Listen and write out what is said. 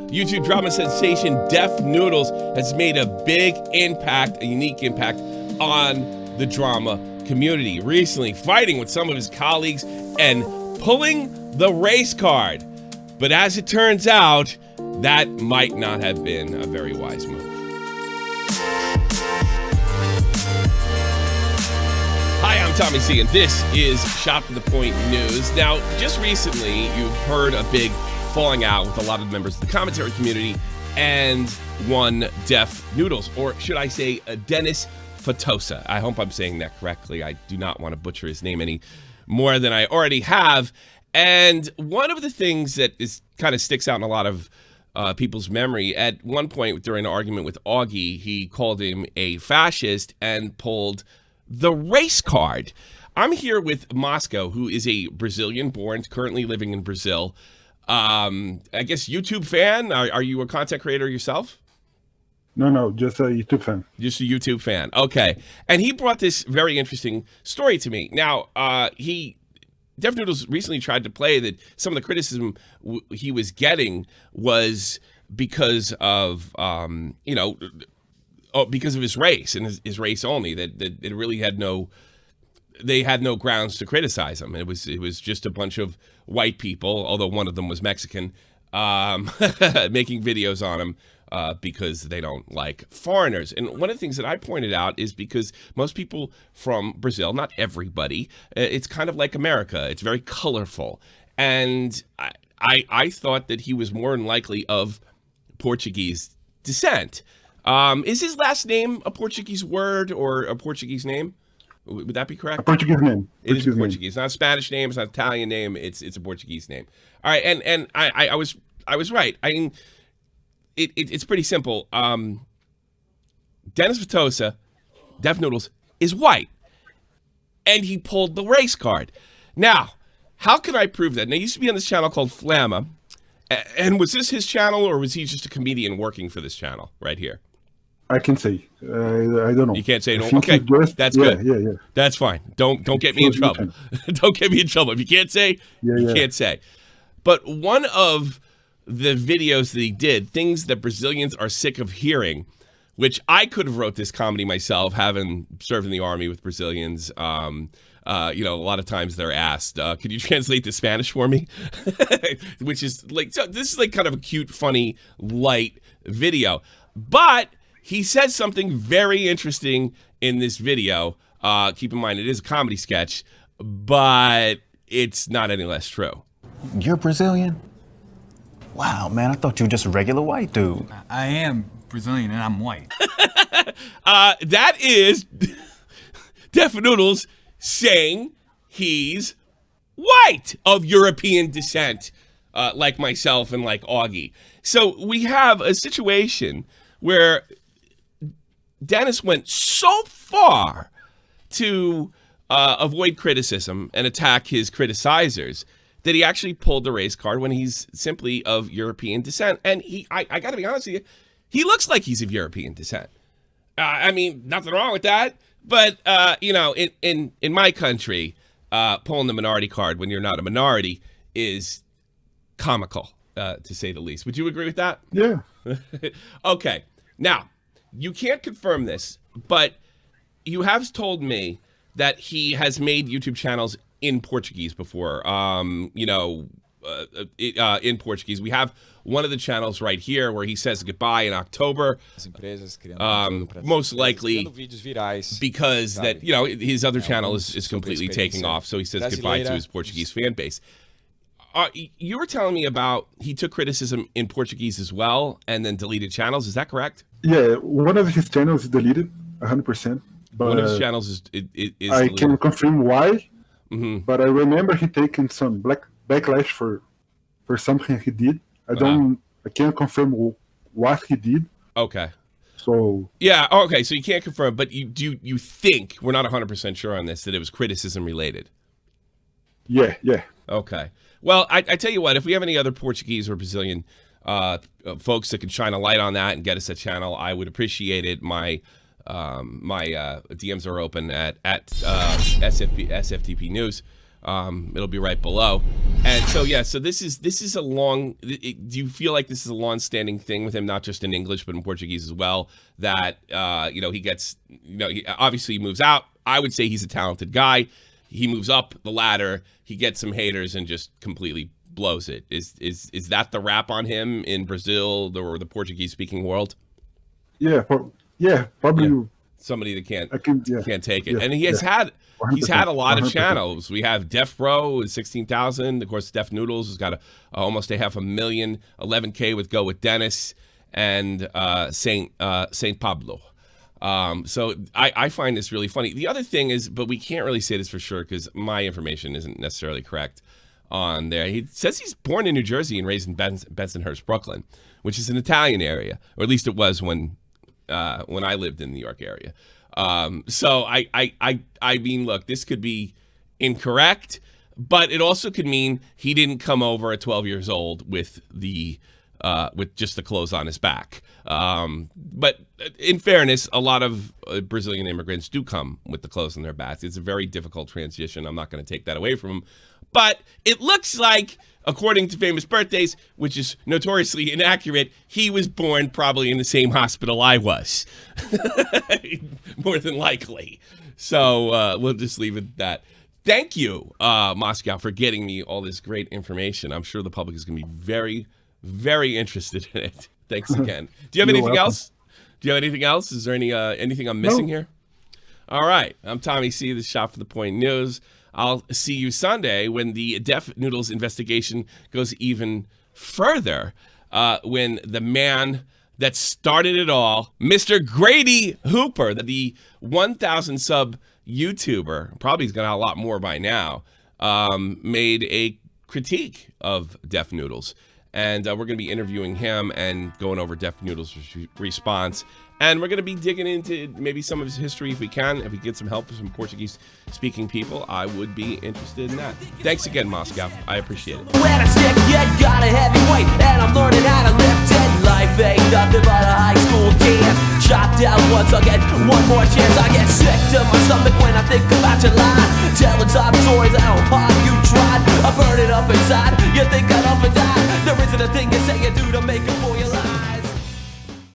YouTube drama sensation Deaf Noodles has made a big impact, a unique impact on the drama community. Recently fighting with some of his colleagues and pulling the race card. But as it turns out, that might not have been a very wise move. Hi, I'm Tommy C, and this is Shop to the Point News. Now, just recently, you've heard a big falling out with a lot of members of the commentary community and one Deaf Noodles, or should I say Dennis Fatosa. I hope I'm saying that correctly. I do not want to butcher his name any more than I already have. And one of the things that is kind of sticks out in a lot of people's memory, at one point during an argument with Augie, he called him a fascist and pulled the race card. I'm here with Moscow, who is a Brazilian born, currently living in Brazil. I guess YouTube fan? Are you a content creator yourself? No, just a YouTube fan. Just a YouTube fan. Okay. And he brought this very interesting story to me. Now, Deaf Noodles recently tried to play that some of the criticism he was getting was because of, because of his race and his race only, that it really had they had no grounds to criticize him. It was just a bunch of white people, although one of them was Mexican, making videos on him because they don't like foreigners. And one of the things that I pointed out is because most people from Brazil, not everybody, it's kind of like America. It's very colorful. And I thought that he was more than likely of Portuguese descent. Is his last name a Portuguese word or a Portuguese name? Would that be correct? A Portuguese name. It is a Portuguese. It's not a Spanish name. It's not an Italian name. It's a Portuguese name. All right, and I was right. I mean, it's pretty simple. Dennis Fatosa, Deaf Noodles, is white, and he pulled the race card. Now, how can I prove that? Now, he used to be on this channel called Flamma, and was this his channel, or was he just a comedian working for this channel right here? I can say. I don't know. You can't say no. Okay, that's good. Yeah. That's fine. Don't get me in trouble. Don't get me in trouble. If you can't say, you can't say. But one of the videos that he did, things that Brazilians are sick of hearing, which I could have wrote this comedy myself, having served in the army with Brazilians. A lot of times they're asked, could you translate to Spanish for me? Which is like, so this is like kind of a cute, funny, light video. But he says something very interesting in this video. Keep in mind, it is a comedy sketch, but it's not any less true. You're Brazilian? Wow, man, I thought you were just a regular white dude. I am Brazilian and I'm white. That is Deaf Noodles saying he's white, of European descent, like myself and like Augie. So we have a situation where Dennis went so far to avoid criticism and attack his criticizers that he actually pulled the race card when he's simply of European descent. And I got to be honest with you, he looks like he's of European descent. I mean, nothing wrong with that. But, in my country, pulling the minority card when you're not a minority is comical, to say the least. Would you agree with that? Yeah. Okay. Now, you can't confirm this, but you have told me that he has made YouTube channels in Portuguese before. In Portuguese. We have one of the channels right here where he says goodbye in October. Most likely because that, his other channel is completely taking off. So he says goodbye to his Portuguese fan base. You were telling me about he took criticism in Portuguese as well and then deleted channels. Is that correct? Yeah, one of his channels is deleted, 100%. But one of his channels is I deleted. can confirm why. Mm-hmm. But I remember he taken some backlash for something he did. I can't confirm what he did. Okay. So yeah, okay. So you can't confirm, but you think, we're not 100% sure on this, that it was criticism related? Yeah. Okay. Well, I tell you what, if we have any other Portuguese or Brazilian folks that can shine a light on that and get us a channel, I would appreciate it. My DMs are open at SFTP News. It'll be right below. And so, yeah, so this is a long, do you feel like this is a long-standing thing with him, not just in English, but in Portuguese as well, that, he gets, obviously he moves out. I would say he's a talented guy. He moves up the ladder. He gets some haters and just completely blows it. Is that the rap on him in Brazil or the Portuguese-speaking world? Yeah, probably. Yeah. Somebody that can't take it. Yeah, And he has had 100%, a lot of 100%. channels. We have Def Bro with 16,000. Of course, Def Noodles has got almost 500,000, 11K with Go with Dennis, and Saint Pablo. So I find this really funny. The other thing is, but we can't really say this for sure because my information isn't necessarily correct on there. He says he's born in New Jersey and raised in Bensonhurst, Brooklyn, which is an Italian area, or at least it was when I lived in the New York area. So I mean, look, this could be incorrect, but it also could mean he didn't come over at 12 years old with just the clothes on his back. But in fairness, a lot of Brazilian immigrants do come with the clothes on their backs. It's a very difficult transition. I'm not going to take that away from him. But it looks like, according to Famous Birthdays, which is notoriously inaccurate, he was born probably in the same hospital I was. More than likely. So we'll just leave it at that. Thank you, Moscow, for getting me all this great information. I'm sure the public is going to be very, very interested in it. Thanks again. Do you have anything else? Do you have anything else? Is there anything I'm missing here? All right. I'm Tommy C. This is Shot for the Point News. I'll see you Sunday when the Def Noodles investigation goes even further, when the man that started it all, Mr. Grady Hooper, the 1,000 sub YouTuber, probably he's got a lot more by now, made a critique of Def Noodles. And we're going to be interviewing him and going over Def Noodles' response. And we're going to be digging into maybe some of his history if we can. If we get some help with some Portuguese-speaking people, I would be interested in that. Thanks again, Moscow. I appreciate it. When I stick, you got a heavy weight, and I'm learning how to lift it. Life ain't nothing but a high school dance. Chopped out once, I'll get one more chance. I get sick to my stomach when I think about your line. Telling top stories and how hard you tried. I burn it up inside. You think I'd up and die. There isn't a thing you say you do to make it for